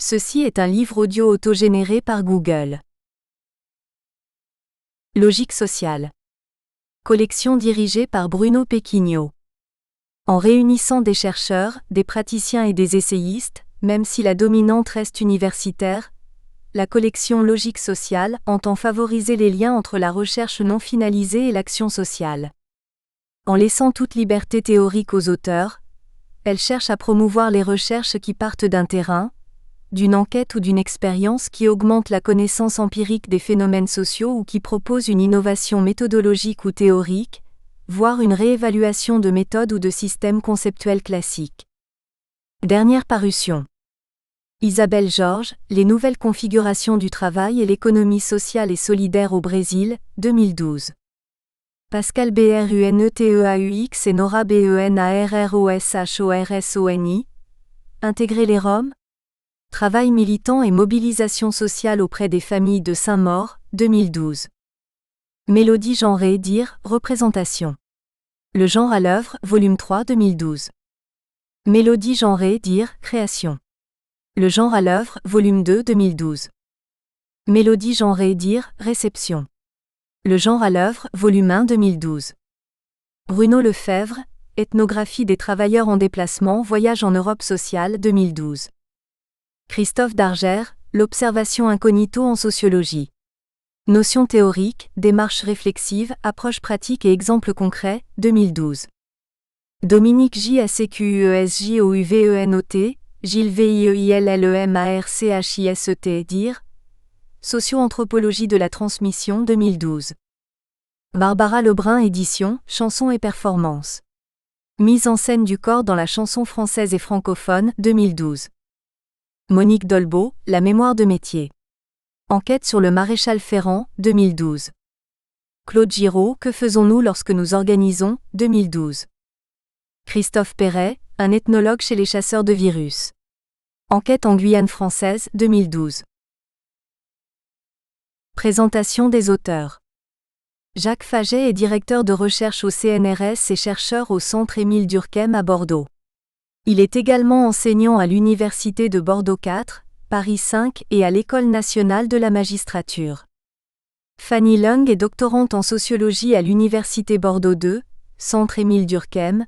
Ceci est un livre audio autogénéré par Google. Logique sociale. Collection dirigée par Bruno Pequigno. En réunissant des chercheurs, des praticiens et des essayistes, même si la dominante reste universitaire, la collection Logique sociale entend favoriser les liens entre la recherche non finalisée et l'action sociale. En laissant toute liberté théorique aux auteurs, elle cherche à promouvoir les recherches qui partent d'un terrain, d'une enquête ou d'une expérience qui augmente la connaissance empirique des phénomènes sociaux ou qui propose une innovation méthodologique ou théorique, voire une réévaluation de méthodes ou de systèmes conceptuels classiques. Dernière parution. Isabelle Georges, Les nouvelles configurations du travail et l'économie sociale et solidaire au Brésil, 2012. Pascal Bruneteaux et Nora Benarroshorssoni. Intégrer les Roms? Travail militant et mobilisation sociale auprès des familles de Saint-Maur, 2012. Mélodie genrée dire, représentation. Le genre à l'œuvre, volume 3, 2012. Mélodie genrée dire, création. Le genre à l'œuvre, volume 2, 2012. Mélodie genrée dire, réception. Le genre à l'œuvre, volume 1, 2012. Bruno Lefebvre, Ethnographie des travailleurs en déplacement, Voyage en Europe sociale, 2012. Christophe Dargère, L'observation incognito en sociologie. Notions théoriques, démarche réflexive, approche pratique et exemples concrets, 2012. Dominique Jacquesjouvvenot, Gilles Villemarchist, dire. Socio-anthropologie de la transmission, 2012. Barbara Lebrun édition, chansons et performances. Mise en scène du corps dans la chanson française et francophone, 2012. Monique Dolbeau, La mémoire de métier. Enquête sur le maréchal Ferrand, 2012. Claude Giraud, Que faisons-nous lorsque nous organisons, 2012. Christophe Perret, un ethnologue chez les chasseurs de virus. Enquête en Guyane française, 2012. Présentation des auteurs. Jacques Faget est directeur de recherche au CNRS et chercheur au Centre Émile Durkheim à Bordeaux. Il est également enseignant à l'Université de Bordeaux 4, Paris 5 et à l'École nationale de la magistrature. Fanny Lung est doctorante en sociologie à l'Université Bordeaux 2, Centre Émile Durkheim,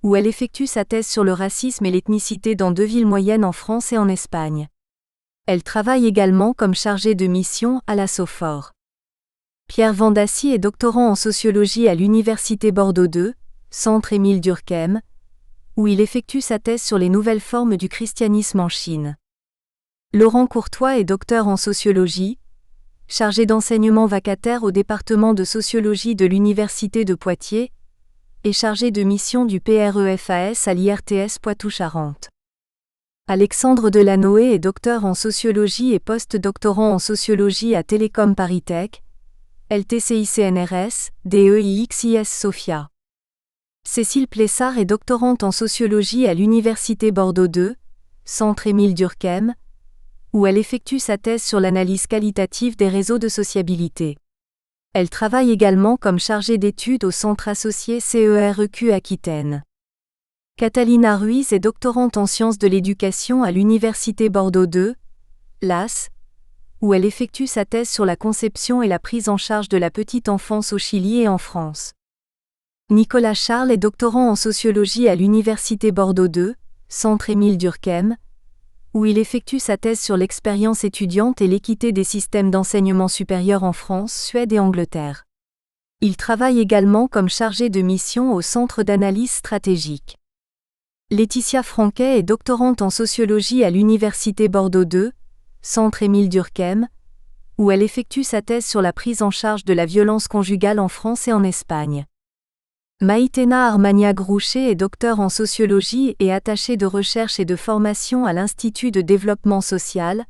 où elle effectue sa thèse sur le racisme et l'ethnicité dans 2 villes moyennes en France et en Espagne. Elle travaille également comme chargée de mission à la SOFOR. Pierre Vendassy est doctorant en sociologie à l'Université Bordeaux 2, Centre Émile Durkheim, où il effectue sa thèse sur les nouvelles formes du christianisme en Chine. Laurent Courtois est docteur en sociologie, chargé d'enseignement vacataire au département de sociologie de l'Université de Poitiers, et chargé de mission du PREFAS à l'IRTS Poitou-Charentes. Alexandre Delanoë est docteur en sociologie et post-doctorant en sociologie à Télécom ParisTech, LTCI-CNRS, DEIXIS Sophia. Cécile Plessard est doctorante en sociologie à l'Université Bordeaux 2, Centre Émile Durkheim, où elle effectue sa thèse sur l'analyse qualitative des réseaux de sociabilité. Elle travaille également comme chargée d'études au Centre associé CEREQ Aquitaine. Catalina Ruiz est doctorante en sciences de l'éducation à l'Université Bordeaux 2, LAS, où elle effectue sa thèse sur la conception et la prise en charge de la petite enfance au Chili et en France. Nicolas Charles est doctorant en sociologie à l'Université Bordeaux 2, Centre Émile Durkheim, où il effectue sa thèse sur l'expérience étudiante et l'équité des systèmes d'enseignement supérieur en France, Suède et Angleterre. Il travaille également comme chargé de mission au Centre d'analyse stratégique. Laetitia Franquet est doctorante en sociologie à l'Université Bordeaux 2, Centre Émile Durkheim, où elle effectue sa thèse sur la prise en charge de la violence conjugale en France et en Espagne. Maïtena Armagnac-Rouchet est docteur en sociologie et attachée de recherche et de formation à l'Institut de développement social,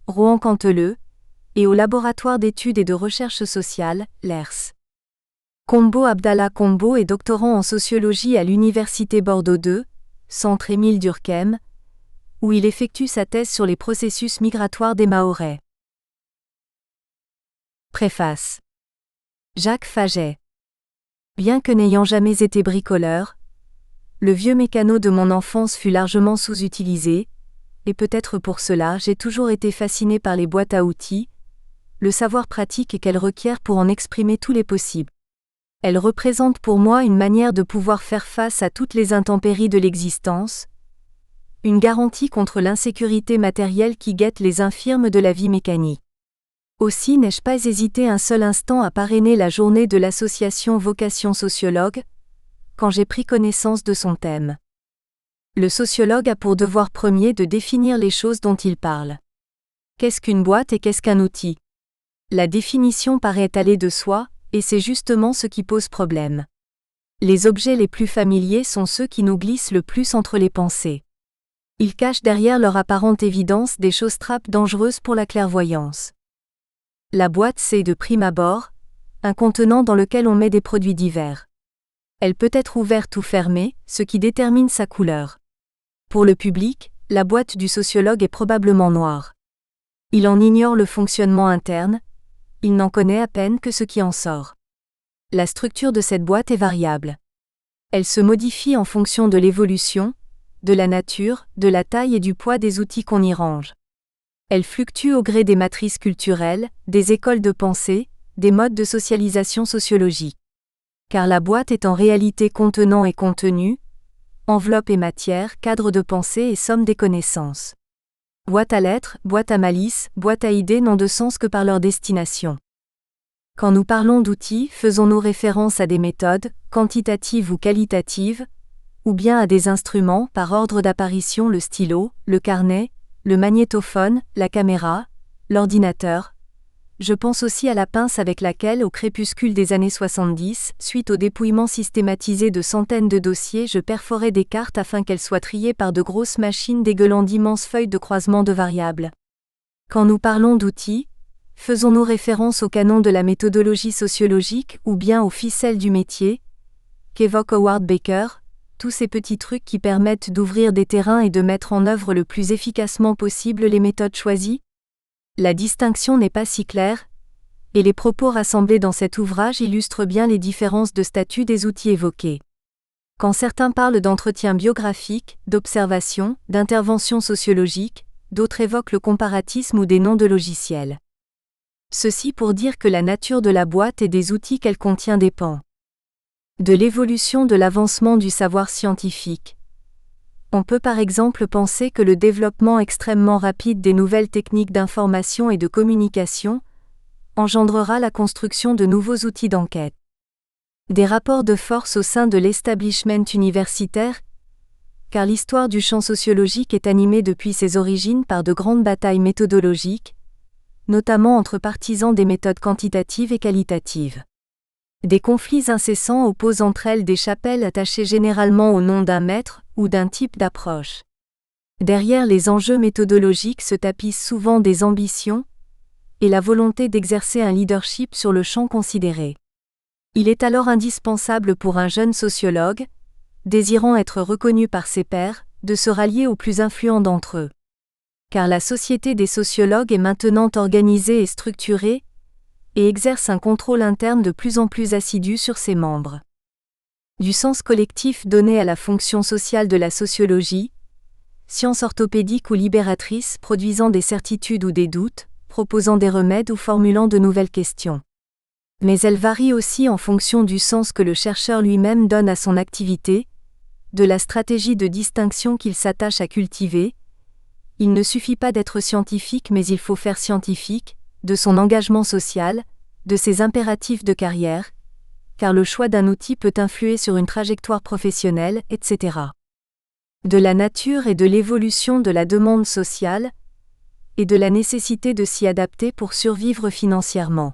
Rouen-Canteleu, et au Laboratoire d'études et de recherche sociale, LERS. Combo Abdallah Combo est doctorant en sociologie à l'Université Bordeaux 2, Centre Émile Durkheim, où il effectue sa thèse sur les processus migratoires des Mahorais. Préface. Jacques Faget. Bien que n'ayant jamais été bricoleur, le vieux mécano de mon enfance fut largement sous-utilisé, et peut-être pour cela j'ai toujours été fasciné par les boîtes à outils, le savoir pratique qu'elles requièrent pour en exprimer tous les possibles. Elles représentent pour moi une manière de pouvoir faire face à toutes les intempéries de l'existence, une garantie contre l'insécurité matérielle qui guette les infirmes de la vie mécanique. Aussi n'ai-je pas hésité un seul instant à parrainer la journée de l'association Vocation Sociologue, quand j'ai pris connaissance de son thème. Le sociologue a pour devoir premier de définir les choses dont il parle. Qu'est-ce qu'une boîte et qu'est-ce qu'un outil ? La définition paraît aller de soi, et c'est justement ce qui pose problème. Les objets les plus familiers sont ceux qui nous glissent le plus entre les pensées. Ils cachent derrière leur apparente évidence des choses-trappes dangereuses pour la clairvoyance. La boîte, c'est de prime abord un contenant dans lequel on met des produits divers. Elle peut être ouverte ou fermée, ce qui détermine sa couleur. Pour le public, la boîte du sociologue est probablement noire. Il en ignore le fonctionnement interne, il n'en connaît à peine que ce qui en sort. La structure de cette boîte est variable. Elle se modifie en fonction de l'évolution, de la nature, de la taille et du poids des outils qu'on y range. Elle fluctue au gré des matrices culturelles, des écoles de pensée, des modes de socialisation sociologique. Car la boîte est en réalité contenant et contenu, enveloppe et matière, cadre de pensée et somme des connaissances. Boîte à lettres, boîte à malice, boîte à idées n'ont de sens que par leur destination. Quand nous parlons d'outils, faisons-nous référence à des méthodes, quantitatives ou qualitatives, ou bien à des instruments par ordre d'apparition, le stylo, le carnet, le magnétophone, la caméra, l'ordinateur. Je pense aussi à la pince avec laquelle, au crépuscule des années 70, suite au dépouillement systématisé de centaines de dossiers, je perforais des cartes afin qu'elles soient triées par de grosses machines dégueulant d'immenses feuilles de croisement de variables. Quand nous parlons d'outils, faisons-nous référence au canon de la méthodologie sociologique ou bien aux ficelles du métier, qu'évoque Howard Baker, tous ces petits trucs qui permettent d'ouvrir des terrains et de mettre en œuvre le plus efficacement possible les méthodes choisies ? La distinction n'est pas si claire, et les propos rassemblés dans cet ouvrage illustrent bien les différences de statut des outils évoqués. Quand certains parlent d'entretien biographique, d'observation, d'intervention sociologique, d'autres évoquent le comparatisme ou des noms de logiciels. Ceci pour dire que la nature de la boîte et des outils qu'elle contient dépend de l'évolution de l'avancement du savoir scientifique. On peut par exemple penser que le développement extrêmement rapide des nouvelles techniques d'information et de communication engendrera la construction de nouveaux outils d'enquête. Des rapports de force au sein de l'establishment universitaire, car l'histoire du champ sociologique est animée depuis ses origines par de grandes batailles méthodologiques, notamment entre partisans des méthodes quantitatives et qualitatives. Des conflits incessants opposent entre elles des chapelles attachées généralement au nom d'un maître ou d'un type d'approche. Derrière les enjeux méthodologiques se tapissent souvent des ambitions et la volonté d'exercer un leadership sur le champ considéré. Il est alors indispensable pour un jeune sociologue, désirant être reconnu par ses pairs, de se rallier aux plus influents d'entre eux. Car la société des sociologues est maintenant organisée et structurée, et exerce un contrôle interne de plus en plus assidu sur ses membres. Du sens collectif donné à la fonction sociale de la sociologie, science orthopédique ou libératrice produisant des certitudes ou des doutes, proposant des remèdes ou formulant de nouvelles questions. Mais elle varie aussi en fonction du sens que le chercheur lui-même donne à son activité, de la stratégie de distinction qu'il s'attache à cultiver. Il ne suffit pas d'être scientifique mais il faut faire scientifique, de son engagement social, de ses impératifs de carrière, car le choix d'un outil peut influer sur une trajectoire professionnelle, etc. De la nature et de l'évolution de la demande sociale, et de la nécessité de s'y adapter pour survivre financièrement.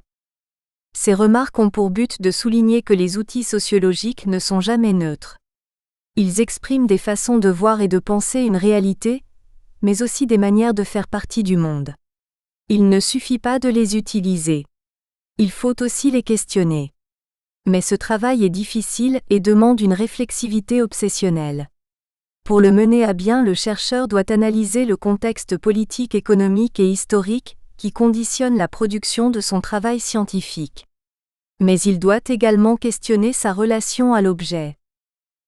Ces remarques ont pour but de souligner que les outils sociologiques ne sont jamais neutres. Ils expriment des façons de voir et de penser une réalité, mais aussi des manières de faire partie du monde. Il ne suffit pas de les utiliser. Il faut aussi les questionner. Mais ce travail est difficile et demande une réflexivité obsessionnelle. Pour le mener à bien, le chercheur doit analyser le contexte politique, économique et historique qui conditionne la production de son travail scientifique. Mais il doit également questionner sa relation à l'objet.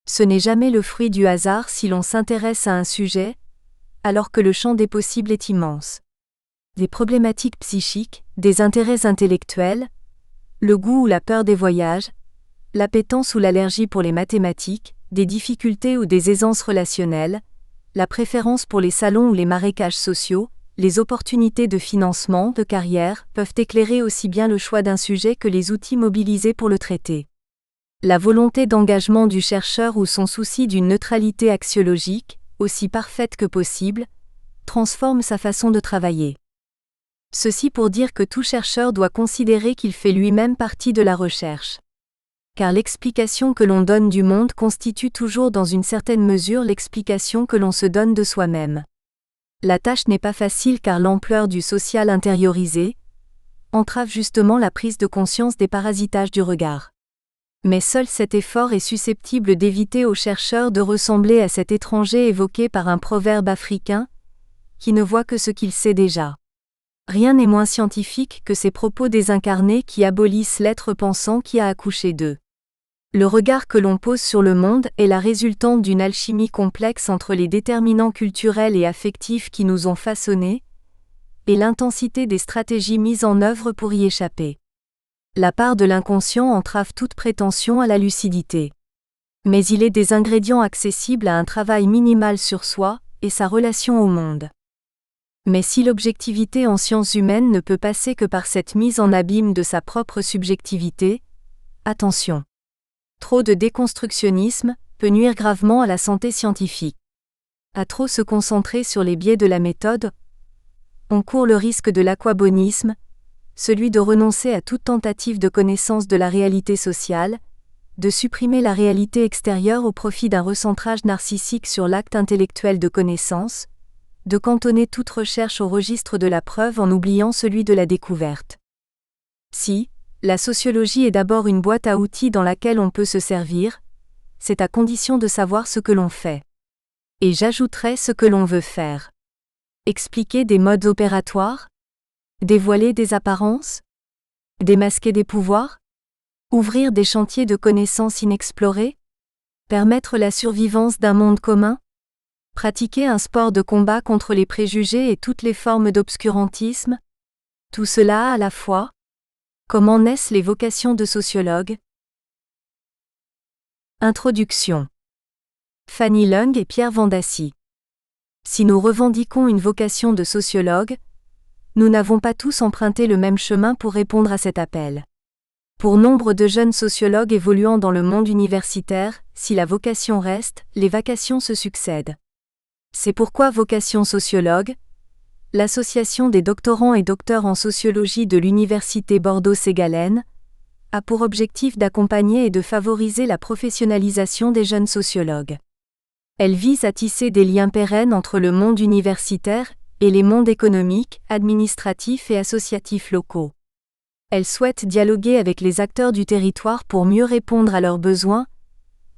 Ce n'est jamais le fruit du hasard si l'on s'intéresse à un sujet, alors que le champ des possibles est immense. Des problématiques psychiques, des intérêts intellectuels, le goût ou la peur des voyages, l'appétence ou l'allergie pour les mathématiques, des difficultés ou des aisances relationnelles, la préférence pour les salons ou les marécages sociaux, les opportunités de financement, de carrière, peuvent éclairer aussi bien le choix d'un sujet que les outils mobilisés pour le traiter. La volonté d'engagement du chercheur ou son souci d'une neutralité axiologique, aussi parfaite que possible, transforme sa façon de travailler. Ceci pour dire que tout chercheur doit considérer qu'il fait lui-même partie de la recherche. Car l'explication que l'on donne du monde constitue toujours dans une certaine mesure l'explication que l'on se donne de soi-même. La tâche n'est pas facile car l'ampleur du social intériorisé entrave justement la prise de conscience des parasitages du regard. Mais seul cet effort est susceptible d'éviter au chercheur de ressembler à cet étranger évoqué par un proverbe africain, qui ne voit que ce qu'il sait déjà. Rien n'est moins scientifique que ces propos désincarnés qui abolissent l'être pensant qui a accouché d'eux. Le regard que l'on pose sur le monde est la résultante d'une alchimie complexe entre les déterminants culturels et affectifs qui nous ont façonnés, et l'intensité des stratégies mises en œuvre pour y échapper. La part de l'inconscient entrave toute prétention à la lucidité. Mais il est des ingrédients accessibles à un travail minimal sur soi et sa relation au monde. Mais si l'objectivité en sciences humaines ne peut passer que par cette mise en abîme de sa propre subjectivité, attention. Trop de déconstructionnisme peut nuire gravement à la santé scientifique. À trop se concentrer sur les biais de la méthode, on court le risque de l'aquabonisme, celui de renoncer à toute tentative de connaissance de la réalité sociale, de supprimer la réalité extérieure au profit d'un recentrage narcissique sur l'acte intellectuel de connaissance, de cantonner toute recherche au registre de la preuve en oubliant celui de la découverte. Si, la sociologie est d'abord une boîte à outils dans laquelle on peut se servir, c'est à condition de savoir ce que l'on fait. Et j'ajouterai ce que l'on veut faire. Expliquer des modes opératoires ? Dévoiler des apparences ? Démasquer des pouvoirs ? Ouvrir des chantiers de connaissances inexplorés ? Permettre la survivance d'un monde commun ? Pratiquer un sport de combat contre les préjugés et toutes les formes d'obscurantisme ? Tout cela à la fois ? Comment naissent les vocations de sociologue ? Introduction. Fanny Lung et Pierre Vandassy. Si nous revendiquons une vocation de sociologue, nous n'avons pas tous emprunté le même chemin pour répondre à cet appel. Pour nombre de jeunes sociologues évoluant dans le monde universitaire, si la vocation reste, les vacations se succèdent. C'est pourquoi Vocation Sociologue, l'association des doctorants et docteurs en sociologie de l'Université Bordeaux-Ségalène, a pour objectif d'accompagner et de favoriser la professionnalisation des jeunes sociologues. Elle vise à tisser des liens pérennes entre le monde universitaire et les mondes économiques, administratifs et associatifs locaux. Elle souhaite dialoguer avec les acteurs du territoire pour mieux répondre à leurs besoins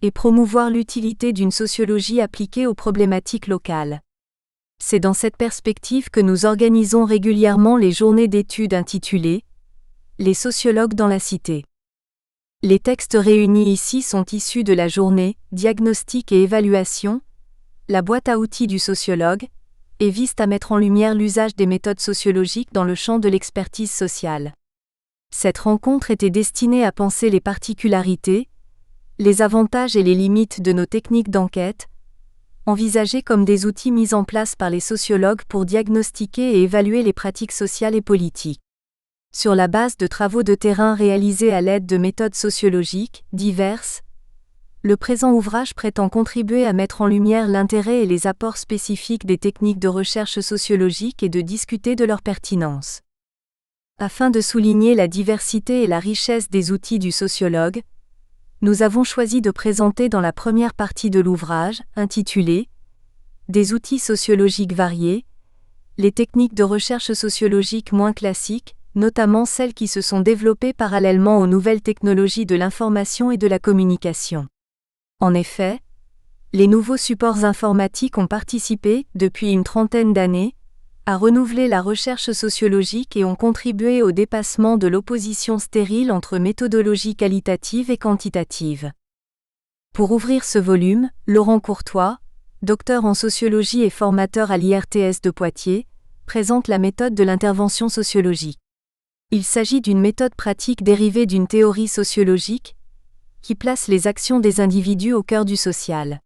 et promouvoir l'utilité d'une sociologie appliquée aux problématiques locales. C'est dans cette perspective que nous organisons régulièrement les journées d'études intitulées « Les sociologues dans la cité ». Les textes réunis ici sont issus de la journée « Diagnostic et évaluation », la boîte à outils du sociologue, et visent à mettre en lumière l'usage des méthodes sociologiques dans le champ de l'expertise sociale. Cette rencontre était destinée à penser les particularités, les avantages et les limites de nos techniques d'enquête, envisagées comme des outils mis en place par les sociologues pour diagnostiquer et évaluer les pratiques sociales et politiques. Sur la base de travaux de terrain réalisés à l'aide de méthodes sociologiques diverses, le présent ouvrage prétend contribuer à mettre en lumière l'intérêt et les apports spécifiques des techniques de recherche sociologique et de discuter de leur pertinence. Afin de souligner la diversité et la richesse des outils du sociologue, nous avons choisi de présenter dans la première partie de l'ouvrage, intitulée « Des outils sociologiques variés », les techniques de recherche sociologique moins classiques, notamment celles qui se sont développées parallèlement aux nouvelles technologies de l'information et de la communication. En effet, les nouveaux supports informatiques ont participé, depuis une trentaine d'années, à renouveler la recherche sociologique et ont contribué au dépassement de l'opposition stérile entre méthodologie qualitative et quantitative. Pour ouvrir ce volume, Laurent Courtois, docteur en sociologie et formateur à l'IRTS de Poitiers, présente la méthode de l'intervention sociologique. Il s'agit d'une méthode pratique dérivée d'une théorie sociologique, qui place les actions des individus au cœur du social.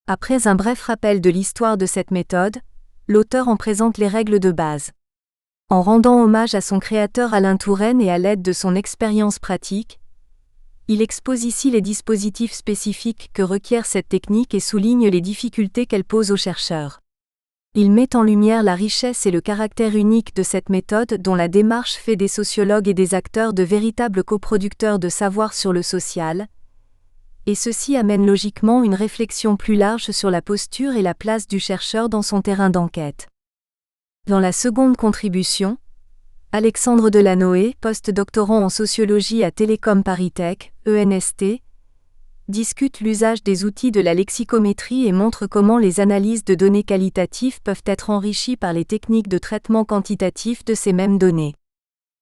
Après un bref rappel de l'histoire de cette méthode, l'auteur en présente les règles de base. En rendant hommage à son créateur Alain Touraine et à l'aide de son expérience pratique, il expose ici les dispositifs spécifiques que requiert cette technique et souligne les difficultés qu'elle pose aux chercheurs. Il met en lumière la richesse et le caractère unique de cette méthode dont la démarche fait des sociologues et des acteurs de véritables coproducteurs de savoir sur le social, et ceci amène logiquement une réflexion plus large sur la posture et la place du chercheur dans son terrain d'enquête. Dans la seconde contribution, Alexandre Delanoë, post-doctorant en sociologie à Télécom ParisTech, ENST, discute l'usage des outils de la lexicométrie et montre comment les analyses de données qualitatives peuvent être enrichies par les techniques de traitement quantitatif de ces mêmes données.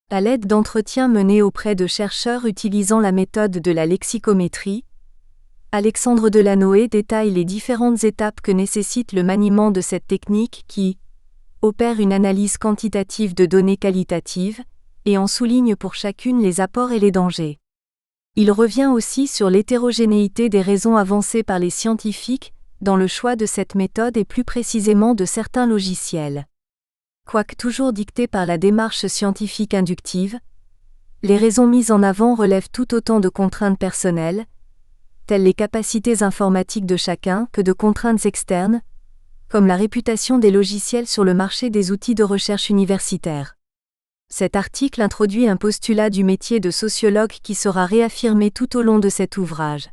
À l'aide d'entretiens menés auprès de chercheurs utilisant la méthode de la lexicométrie, Alexandre Delanoë détaille les différentes étapes que nécessite le maniement de cette technique qui opère une analyse quantitative de données qualitatives, et en souligne pour chacune les apports et les dangers. Il revient aussi sur l'hétérogénéité des raisons avancées par les scientifiques dans le choix de cette méthode et plus précisément de certains logiciels. Quoique toujours dictées par la démarche scientifique inductive, les raisons mises en avant relèvent tout autant de contraintes personnelles, telles les capacités informatiques de chacun, que de contraintes externes, comme la réputation des logiciels sur le marché des outils de recherche universitaire. Cet article introduit un postulat du métier de sociologue qui sera réaffirmé tout au long de cet ouvrage.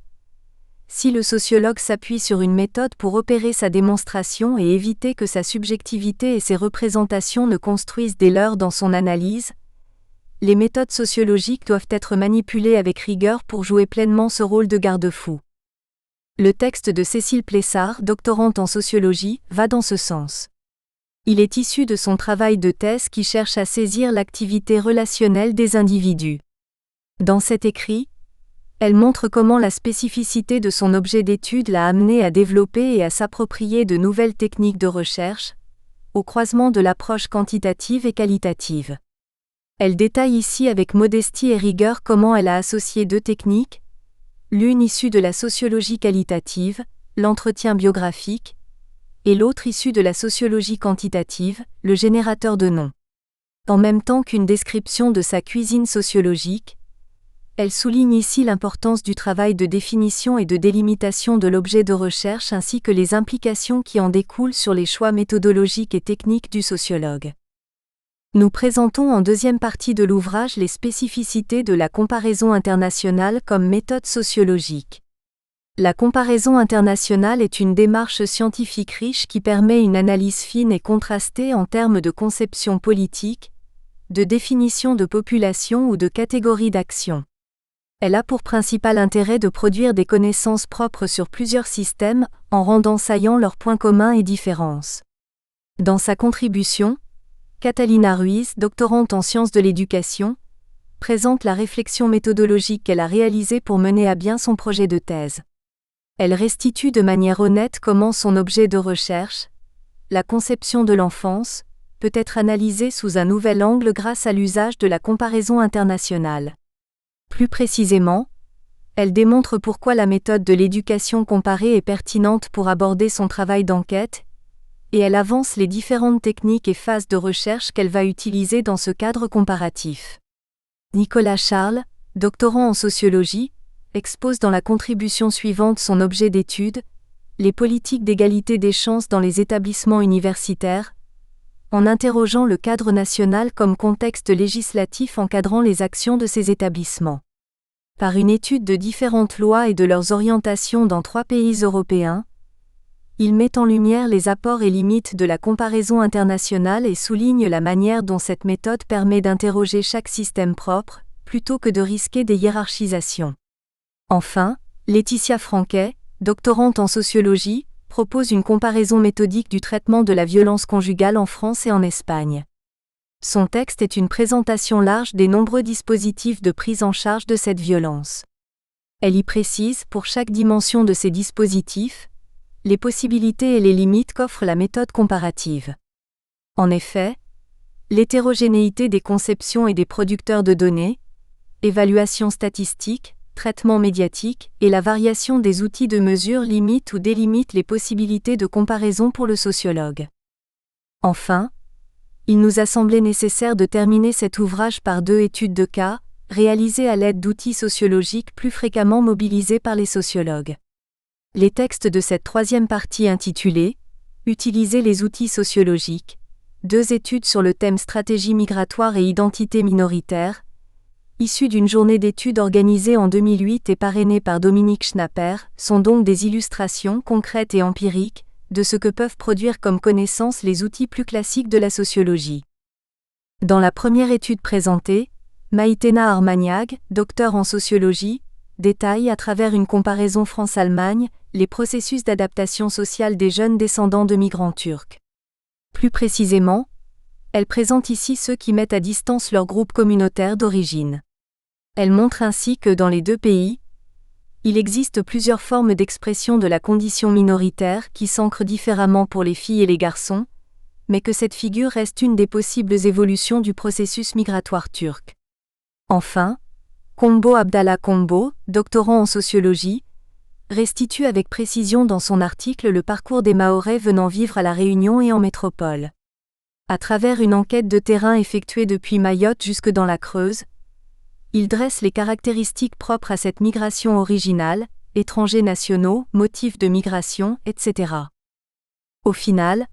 Si le sociologue s'appuie sur une méthode pour opérer sa démonstration et éviter que sa subjectivité et ses représentations ne construisent des leurres dans son analyse, les méthodes sociologiques doivent être manipulées avec rigueur pour jouer pleinement ce rôle de garde-fou. Le texte de Cécile Plessard, doctorante en sociologie, va dans ce sens. Il est issu de son travail de thèse qui cherche à saisir l'activité relationnelle des individus. Dans cet écrit, elle montre comment la spécificité de son objet d'étude l'a amené à développer et à s'approprier de nouvelles techniques de recherche, au croisement de l'approche quantitative et qualitative. Elle détaille ici avec modestie et rigueur comment elle a associé deux techniques, l'une issue de la sociologie qualitative, l'entretien biographique, et l'autre issue de la sociologie quantitative, le générateur de noms. En même temps qu'une description de sa cuisine sociologique, elle souligne ici l'importance du travail de définition et de délimitation de l'objet de recherche ainsi que les implications qui en découlent sur les choix méthodologiques et techniques du sociologue. Nous présentons en deuxième partie de l'ouvrage les spécificités de la comparaison internationale comme méthode sociologique. La comparaison internationale est une démarche scientifique riche qui permet une analyse fine et contrastée en termes de conception politique, de définition de population ou de catégorie d'action. Elle a pour principal intérêt de produire des connaissances propres sur plusieurs systèmes, en rendant saillants leurs points communs et différences. Dans sa contribution, Catalina Ruiz, doctorante en sciences de l'éducation, présente la réflexion méthodologique qu'elle a réalisée pour mener à bien son projet de thèse. Elle restitue de manière honnête comment son objet de recherche, la conception de l'enfance, peut être analysée sous un nouvel angle grâce à l'usage de la comparaison internationale. Plus précisément, elle démontre pourquoi la méthode de l'éducation comparée est pertinente pour aborder son travail d'enquête, et elle avance les différentes techniques et phases de recherche qu'elle va utiliser dans ce cadre comparatif. Nicolas Charles, doctorant en sociologie, expose dans la contribution suivante son objet d'étude, les politiques d'égalité des chances dans les établissements universitaires, en interrogeant le cadre national comme contexte législatif encadrant les actions de ces établissements. Par une étude de différentes lois et de leurs orientations dans 3 pays européens, il met en lumière les apports et limites de la comparaison internationale et souligne la manière dont cette méthode permet d'interroger chaque système propre, plutôt que de risquer des hiérarchisations. Enfin, Laetitia Franquet, doctorante en sociologie, propose une comparaison méthodique du traitement de la violence conjugale en France et en Espagne. Son texte est une présentation large des nombreux dispositifs de prise en charge de cette violence. Elle y précise, pour chaque dimension de ces dispositifs, les possibilités et les limites qu'offre la méthode comparative. En effet, l'hétérogénéité des conceptions et des producteurs de données, évaluation statistique, traitement médiatique et la variation des outils de mesure limitent ou délimitent les possibilités de comparaison pour le sociologue. Enfin, il nous a semblé nécessaire de terminer cet ouvrage par 2 études de cas, réalisées à l'aide d'outils sociologiques plus fréquemment mobilisés par les sociologues. Les textes de cette 3e partie intitulée « Utiliser les outils sociologiques », 2 études sur le thème stratégie migratoire et identité minoritaire, issues d'une journée d'études organisée en 2008 et parrainée par Dominique Schnapper, sont donc des illustrations concrètes et empiriques de ce que peuvent produire comme connaissances les outils plus classiques de la sociologie. Dans la première étude présentée, Maïtena Armagnac, docteur en sociologie, détaille à travers une comparaison France-Allemagne les processus d'adaptation sociale des jeunes descendants de migrants turcs. Plus précisément, elle présente ici ceux qui mettent à distance leur groupe communautaire d'origine. Elle montre ainsi que dans les 2 pays, il existe plusieurs formes d'expression de la condition minoritaire qui s'ancrent différemment pour les filles et les garçons, mais que cette figure reste une des possibles évolutions du processus migratoire turc. Enfin, Combo Abdallah Combo, doctorant en sociologie, restitue avec précision dans son article le parcours des Mahorais venant vivre à La Réunion et en métropole. À travers une enquête de terrain effectuée depuis Mayotte jusque dans la Creuse, il dresse les caractéristiques propres à cette migration originale, étrangers nationaux, motifs de migration, etc. Au final,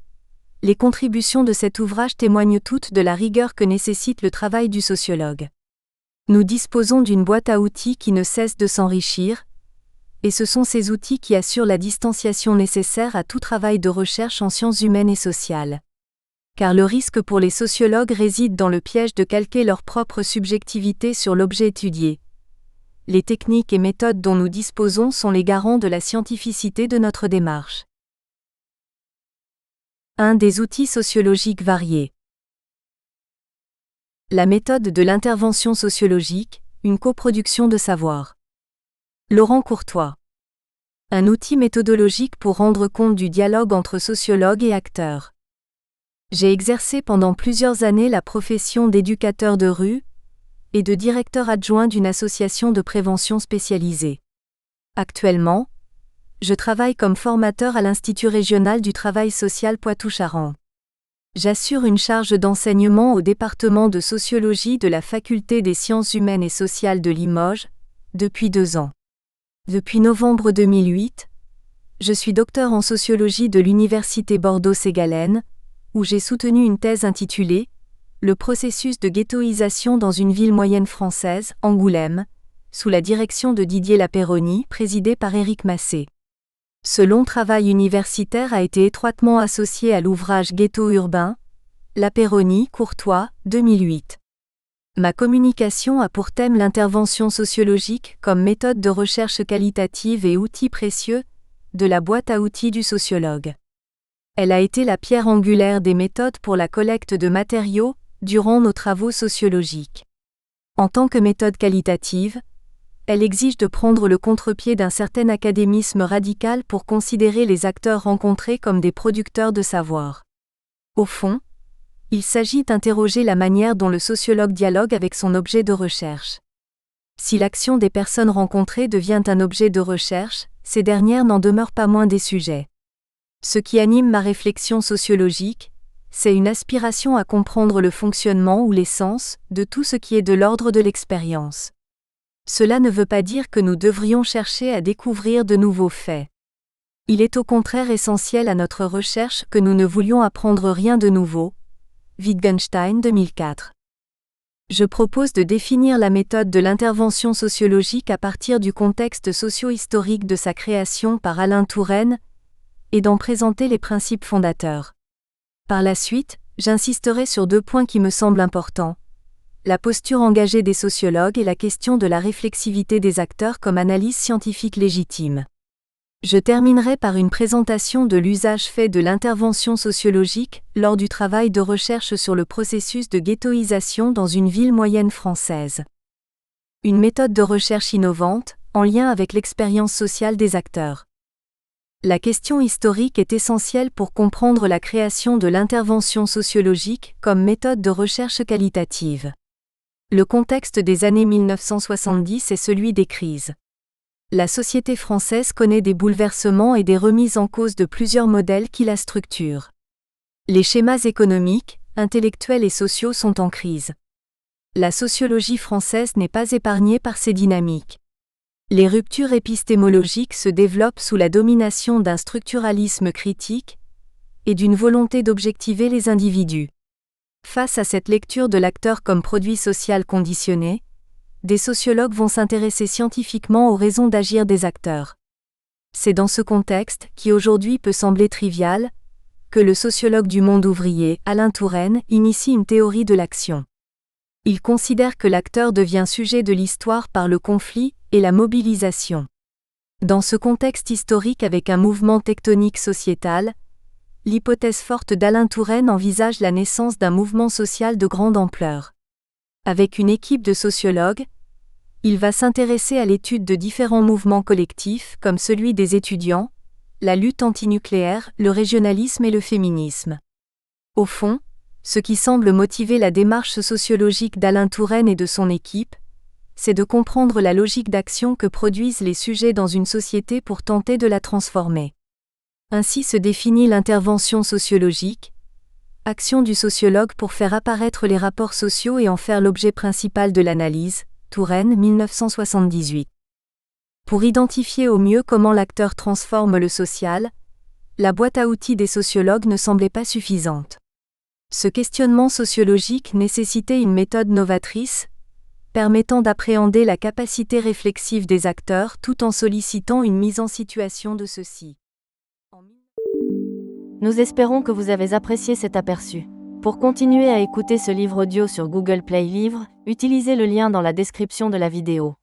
les contributions de cet ouvrage témoignent toutes de la rigueur que nécessite le travail du sociologue. Nous disposons d'une boîte à outils qui ne cesse de s'enrichir, et ce sont ces outils qui assurent la distanciation nécessaire à tout travail de recherche en sciences humaines et sociales. Car le risque pour les sociologues réside dans le piège de calquer leur propre subjectivité sur l'objet étudié. Les techniques et méthodes dont nous disposons sont les garants de la scientificité de notre démarche. 1 des outils sociologiques variés. La méthode de l'intervention sociologique, une coproduction de savoir. Laurent Courtois. Un outil méthodologique pour rendre compte du dialogue entre sociologues et acteurs. J'ai exercé pendant plusieurs années la profession d'éducateur de rue et de directeur adjoint d'une association de prévention spécialisée. Actuellement, je travaille comme formateur à l'Institut régional du travail social Poitou-Charentes. J'assure une charge d'enseignement au département de sociologie de la Faculté des sciences humaines et sociales de Limoges, depuis 2 ans. Depuis novembre 2008, je suis docteur en sociologie de l'Université Bordeaux-Ségalène, où j'ai soutenu une thèse intitulée « Le processus de ghettoisation dans une ville moyenne française, Angoulême », sous la direction de Didier Lapeyronie, présidé par Éric Massé. Ce long travail universitaire a été étroitement associé à l'ouvrage Ghetto urbain, Lapeyronie, Courtois, 2008. Ma communication a pour thème l'intervention sociologique comme méthode de recherche qualitative et outil précieux de la boîte à outils du sociologue. Elle a été la pierre angulaire des méthodes pour la collecte de matériaux durant nos travaux sociologiques. En tant que méthode qualitative, elle exige de prendre le contre-pied d'un certain académisme radical pour considérer les acteurs rencontrés comme des producteurs de savoir. Au fond, il s'agit d'interroger la manière dont le sociologue dialogue avec son objet de recherche. Si l'action des personnes rencontrées devient un objet de recherche, ces dernières n'en demeurent pas moins des sujets. Ce qui anime ma réflexion sociologique, c'est une aspiration à comprendre le fonctionnement ou l'essence de tout ce qui est de l'ordre de l'expérience. Cela ne veut pas dire que nous devrions chercher à découvrir de nouveaux faits. Il est au contraire essentiel à notre recherche que nous ne voulions apprendre rien de nouveau. Wittgenstein 2004. Je propose de définir la méthode de l'intervention sociologique à partir du contexte socio-historique de sa création par Alain Touraine et d'en présenter les principes fondateurs. Par la suite, j'insisterai sur 2 points qui me semblent importants. La posture engagée des sociologues et la question de la réflexivité des acteurs comme analyse scientifique légitime. Je terminerai par une présentation de l'usage fait de l'intervention sociologique lors du travail de recherche sur le processus de ghettoisation dans une ville moyenne française. Une méthode de recherche innovante, en lien avec l'expérience sociale des acteurs. La question historique est essentielle pour comprendre la création de l'intervention sociologique comme méthode de recherche qualitative. Le contexte des années 1970 est celui des crises. La société française connaît des bouleversements et des remises en cause de plusieurs modèles qui la structurent. Les schémas économiques, intellectuels et sociaux sont en crise. La sociologie française n'est pas épargnée par ces dynamiques. Les ruptures épistémologiques se développent sous la domination d'un structuralisme critique et d'une volonté d'objectiver les individus. Face à cette lecture de l'acteur comme produit social conditionné, des sociologues vont s'intéresser scientifiquement aux raisons d'agir des acteurs. C'est dans ce contexte, qui aujourd'hui peut sembler trivial, que le sociologue du monde ouvrier, Alain Touraine, initie une théorie de l'action. Il considère que l'acteur devient sujet de l'histoire par le conflit et la mobilisation. Dans ce contexte historique avec un mouvement tectonique sociétal, l'hypothèse forte d'Alain Touraine envisage la naissance d'un mouvement social de grande ampleur. Avec une équipe de sociologues, il va s'intéresser à l'étude de différents mouvements collectifs comme celui des étudiants, la lutte antinucléaire, le régionalisme et le féminisme. Au fond, ce qui semble motiver la démarche sociologique d'Alain Touraine et de son équipe, c'est de comprendre la logique d'action que produisent les sujets dans une société pour tenter de la transformer. Ainsi se définit l'intervention sociologique, action du sociologue pour faire apparaître les rapports sociaux et en faire l'objet principal de l'analyse, Touraine 1978. Pour identifier au mieux comment l'acteur transforme le social, la boîte à outils des sociologues ne semblait pas suffisante. Ce questionnement sociologique nécessitait une méthode novatrice, permettant d'appréhender la capacité réflexive des acteurs tout en sollicitant une mise en situation de ceux-ci. Nous espérons que vous avez apprécié cet aperçu. Pour continuer à écouter ce livre audio sur Google Play Livres, utilisez le lien dans la description de la vidéo.